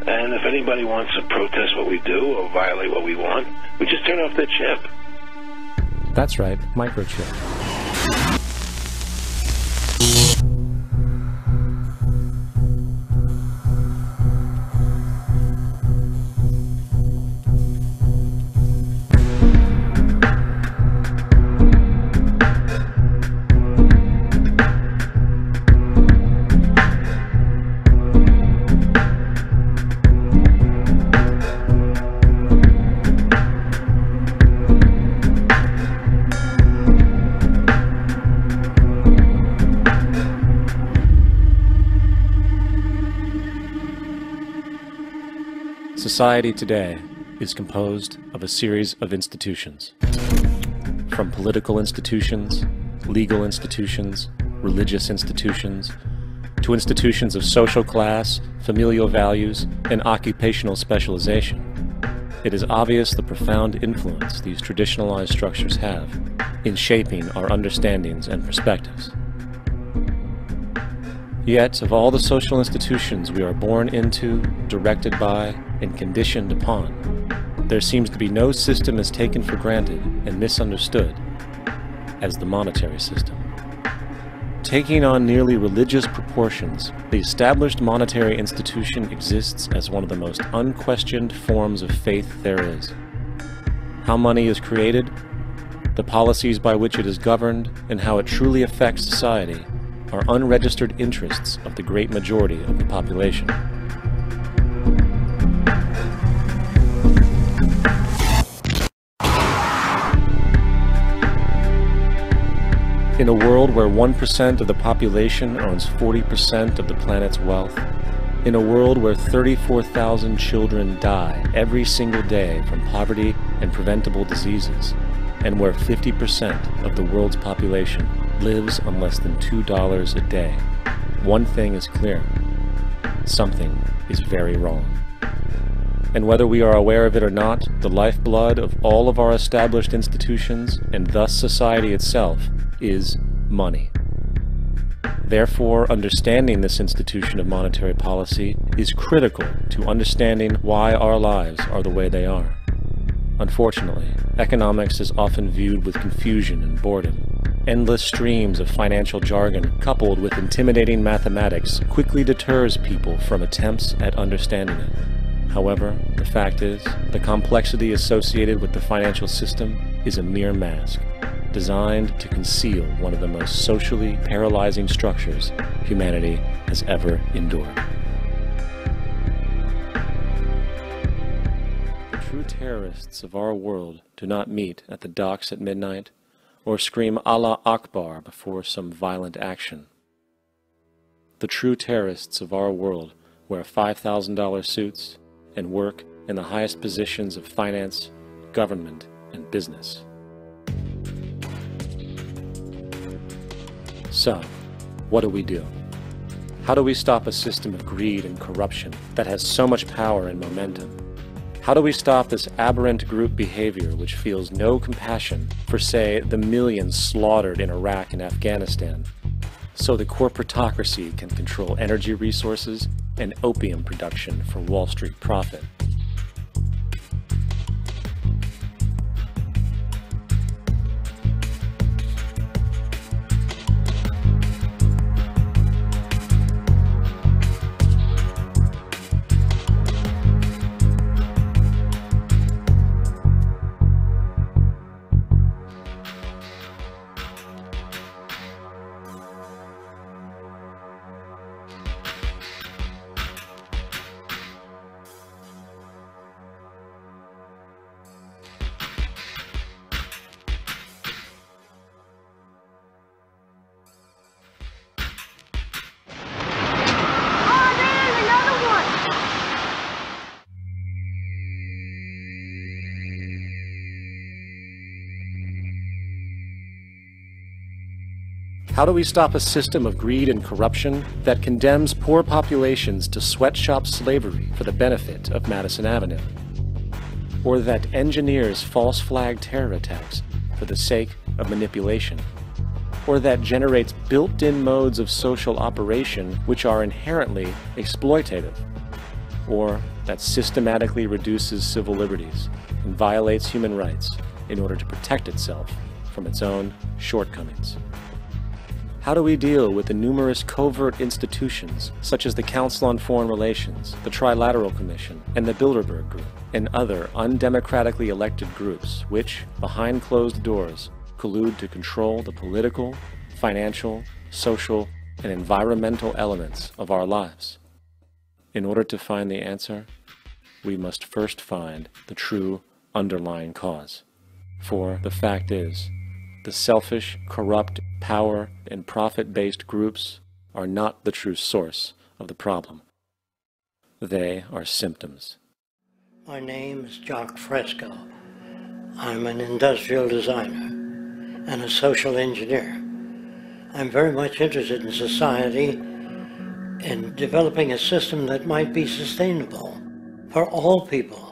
And if anybody wants to protest what we do or violate what we want, we just turn off their chip. That's right, microchip. Society today is composed of a series of institutions. From political institutions, legal institutions, religious institutions, to institutions of social class, familial values, and occupational specialization. It is obvious the profound influence these traditionalized structures have in shaping our understandings and perspectives. Yet, of all the social institutions we are born into, directed by, and conditioned upon, there seems to be no system as taken for granted and misunderstood as the monetary system. Taking on nearly religious proportions, the established monetary institution exists as one of the most unquestioned forms of faith there is. How money is created, the policies by which it is governed, and how it truly affects society are unregistered interests of the great majority of the population. In a world where 1% of the population owns 40% of the planet's wealth, in a world where 34,000 children die every single day from poverty and preventable diseases, and where 50% of the world's population lives on less than $2 a day, one thing is clear: something is very wrong. And whether we are aware of it or not, the lifeblood of all of our established institutions, and thus society itself, is money. Therefore, understanding this institution of monetary policy is critical to understanding why our lives are the way they are. Unfortunately, economics is often viewed with confusion and boredom. Endless streams of financial jargon coupled with intimidating mathematics quickly deters people from attempts at understanding it. However, the fact is, the complexity associated with the financial system is a mere mask, designed to conceal one of the most socially paralyzing structures humanity has ever endured. The true terrorists of our world do not meet at the docks at midnight or scream Allah Akbar before some violent action. The true terrorists of our world wear $5,000 suits and work in the highest positions of finance, government, and business. So, what do? How do we stop a system of greed and corruption that has so much power and momentum? How do we stop this aberrant group behavior which feels no compassion for, say, the millions slaughtered in Iraq and Afghanistan, so the corporatocracy can control energy resources and opium production for Wall Street profit? How do we stop a system of greed and corruption that condemns poor populations to sweatshop slavery for the benefit of Madison Avenue? Or that engineers false flag terror attacks for the sake of manipulation? Or that generates built-in modes of social operation which are inherently exploitative? Or that systematically reduces civil liberties and violates human rights in order to protect itself from its own shortcomings? How do we deal with the numerous covert institutions, such as the Council on Foreign Relations, the Trilateral Commission, and the Bilderberg Group, and other undemocratically elected groups which, behind closed doors, collude to control the political, financial, social, and environmental elements of our lives? In order to find the answer, we must first find the true underlying cause. For the fact is, the selfish, corrupt, power, and profit-based groups are not the true source of the problem. They are symptoms. My name is Jock Fresco. I'm an industrial designer and a social engineer. I'm very much interested in society and developing a system that might be sustainable for all people.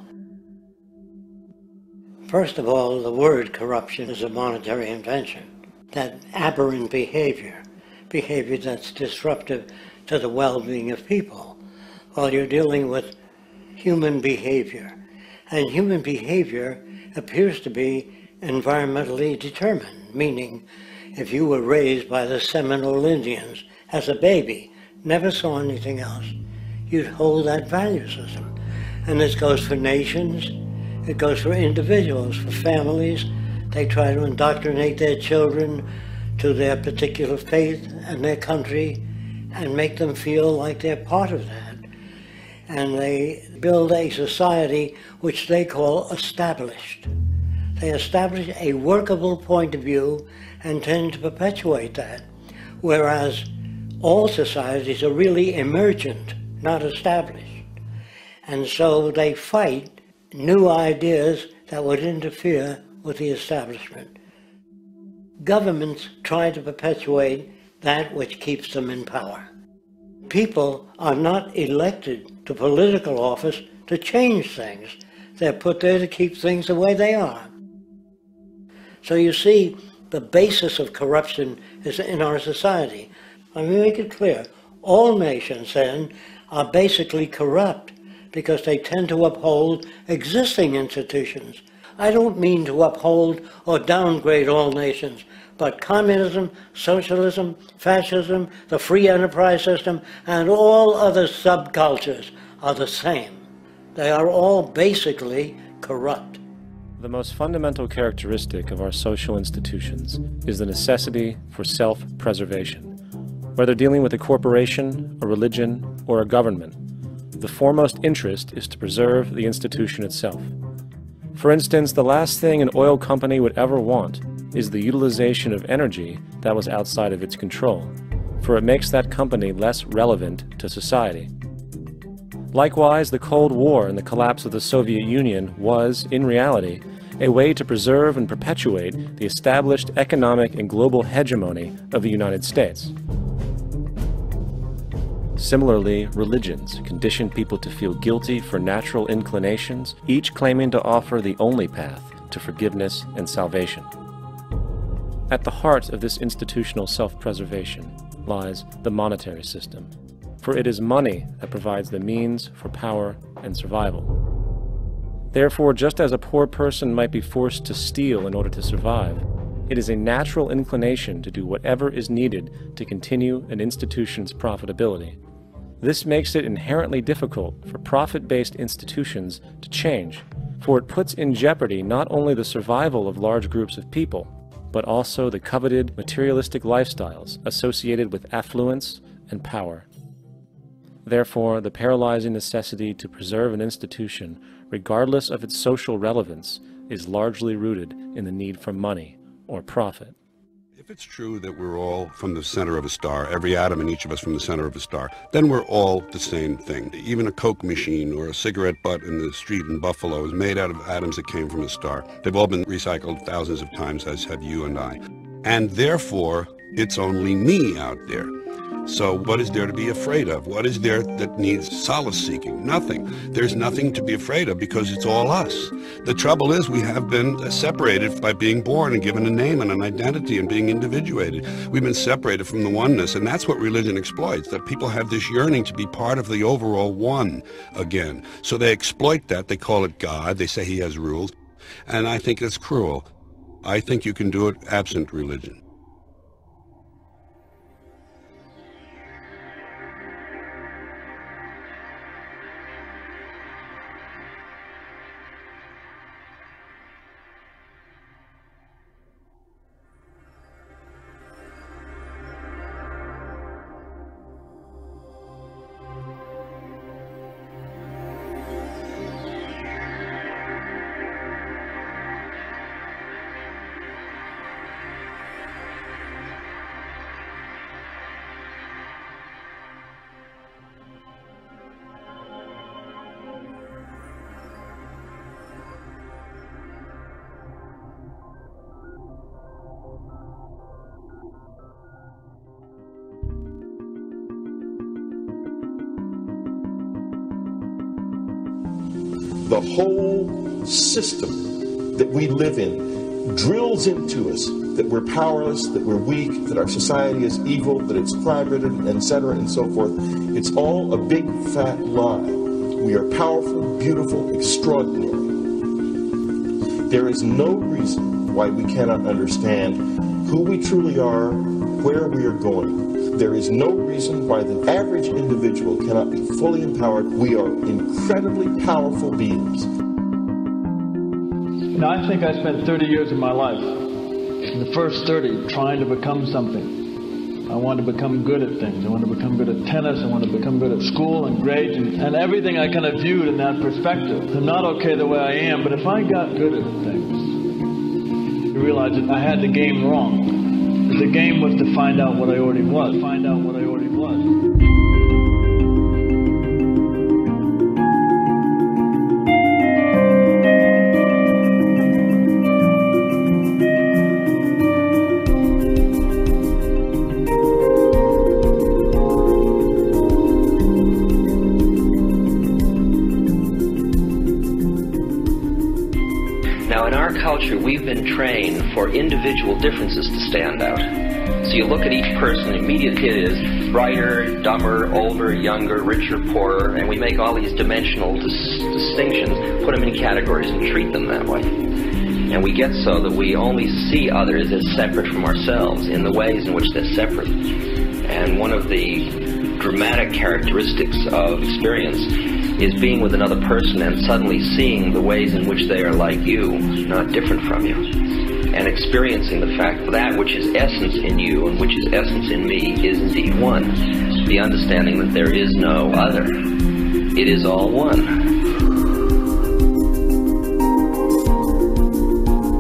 First of all, the word corruption is a monetary invention. That aberrant behavior that's disruptive to the well-being of people, while you're dealing with human behavior. And human behavior appears to be environmentally determined, meaning if you were raised by the Seminole Indians as a baby, never saw anything else, you'd hold that value system. And this goes for nations, it goes for individuals, for families. They try to indoctrinate their children to their particular faith and their country and make them feel like they're part of that. And they build a society which they call established. They establish a workable point of view and tend to perpetuate that, whereas all societies are really emergent, not established. And so they fight new ideas that would interfere with the establishment. Governments try to perpetuate that which keeps them in power. People are not elected to political office to change things. They're put there to keep things the way they are. So you see, the basis of corruption is in our society. Let me make it clear. All nations, then, are basically corrupt because they tend to uphold existing institutions. I don't mean to uphold or downgrade all nations, but communism, socialism, fascism, the free enterprise system, and all other subcultures are the same. They are all basically corrupt. The most fundamental characteristic of our social institutions is the necessity for self-preservation. Whether dealing with a corporation, a religion, or a government, the foremost interest is to preserve the institution itself. For instance, the last thing an oil company would ever want is the utilization of energy that was outside of its control, for it makes that company less relevant to society. Likewise, the Cold War and the collapse of the Soviet Union was, in reality, a way to preserve and perpetuate the established economic and global hegemony of the United States. Similarly, religions condition people to feel guilty for natural inclinations, each claiming to offer the only path to forgiveness and salvation. At the heart of this institutional self-preservation lies the monetary system, for it is money that provides the means for power and survival. Therefore, just as a poor person might be forced to steal in order to survive, it is a natural inclination to do whatever is needed to continue an institution's profitability. This makes it inherently difficult for profit-based institutions to change, for it puts in jeopardy not only the survival of large groups of people, but also the coveted materialistic lifestyles associated with affluence and power. Therefore, the paralyzing necessity to preserve an institution, regardless of its social relevance, is largely rooted in the need for money or profit. If it's true that we're all from the center of a star, every atom in each of us from the center of a star, then we're all the same thing. Even a Coke machine or a cigarette butt in the street in Buffalo is made out of atoms that came from a star. They've all been recycled thousands of times, as have you and I. And therefore, It's only me out there. So what is there to be afraid of? What is there that needs solace seeking? Nothing. There's nothing to be afraid of because it's all us. The trouble is we have been separated by being born and given a name and an identity and being individuated. We've been separated from the oneness, and that's what religion exploits, that people have this yearning to be part of the overall one again. So they exploit that. They call it God. They say he has rules. And I think it's cruel. I think you can do it absent religion. The whole system that we live in drills into us that we're powerless, that we're weak, that our society is evil, that it's crime-ridden, etc., and so forth. It's all a big fat lie. We are powerful, beautiful, extraordinary. There is no reason why we cannot understand who we truly are, where we are going. There is no reason why the average individual cannot be fully empowered. We are incredibly powerful beings. Now, I think I spent 30 years of my life, in the first 30, trying to become something. I wanted to become good at things. I wanted to become good at tennis. I wanted to become good at school and grades and everything I kind of viewed in that perspective. I'm not okay the way I am, but if I got good at things, I realized that I had the game wrong. The game was to find out what I already was. Find out what I already was. Now, in our culture, we've been trained for individual differences to stand out. So you look at each person, the immediate hit is brighter, dumber, older, younger, richer, poorer, and we make all these dimensional distinctions, put them in categories and treat them that way. And we get so that we only see others as separate from ourselves in the ways in which they're separate. And one of the dramatic characteristics of experience is being with another person and suddenly seeing the ways in which they are like you, not different from you. And experiencing the fact that that which is essence in you and which is essence in me is indeed one. The understanding that there is no other. It is all one.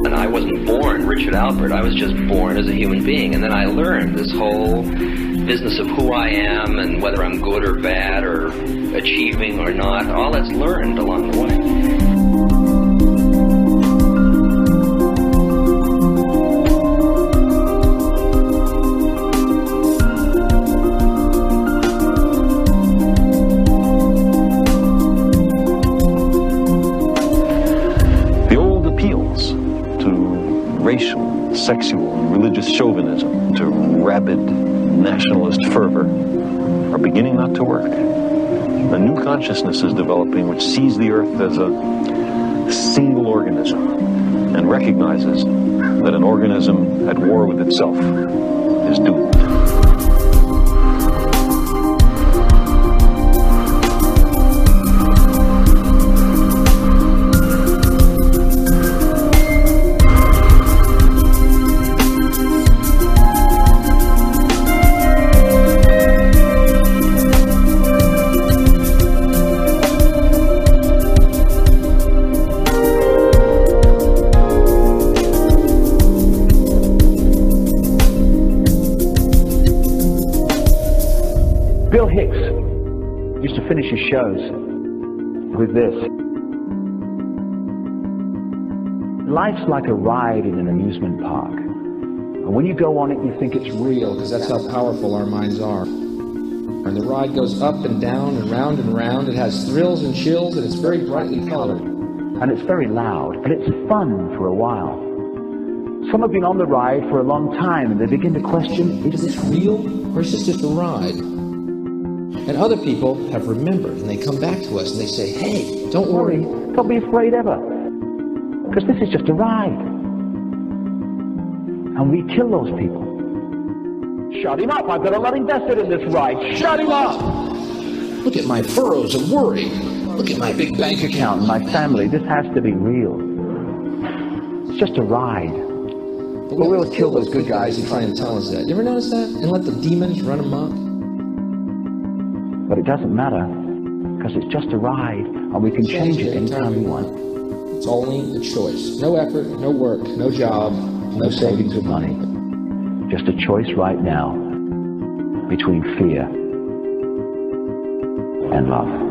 And I wasn't born Richard Alpert. I was just born as a human being. And then I learned this whole business of who I am and whether I'm good or bad or achieving or not. All that's learned along the way. Racial, sexual, and religious chauvinism to rabid nationalist fervor are beginning not to work. A new consciousness is developing which sees the earth as a single organism and recognizes that an organism at war with itself is doomed. Finish his shows with this. Life's like a ride in an amusement park. And when you go on it, you think it's real, because that's how powerful our minds are. And the ride goes up and down and round and round. It has thrills and chills, and it's very brightly colored. And it's very loud, but it's fun for a while. Some have been on the ride for a long time, and they begin to question, is this real, or is this just a ride? And other people have remembered, and they come back to us, and they say, hey, don't worry. Don't be afraid ever, because this is just a ride. And we kill those people. Shut him up. I've got a lot invested in this ride. Shut him up. Look at my furrows of worry. Look at my big bank account and my family. This has to be real. It's just a ride. But we'll kill those good guys who try and tell us that. You ever notice that? And let the demons run amok? But it doesn't matter, because it's just a ride, and we can change it anytime we want. It's only a choice. No effort, no work, no job, no savings of money. Just a choice right now between fear and love.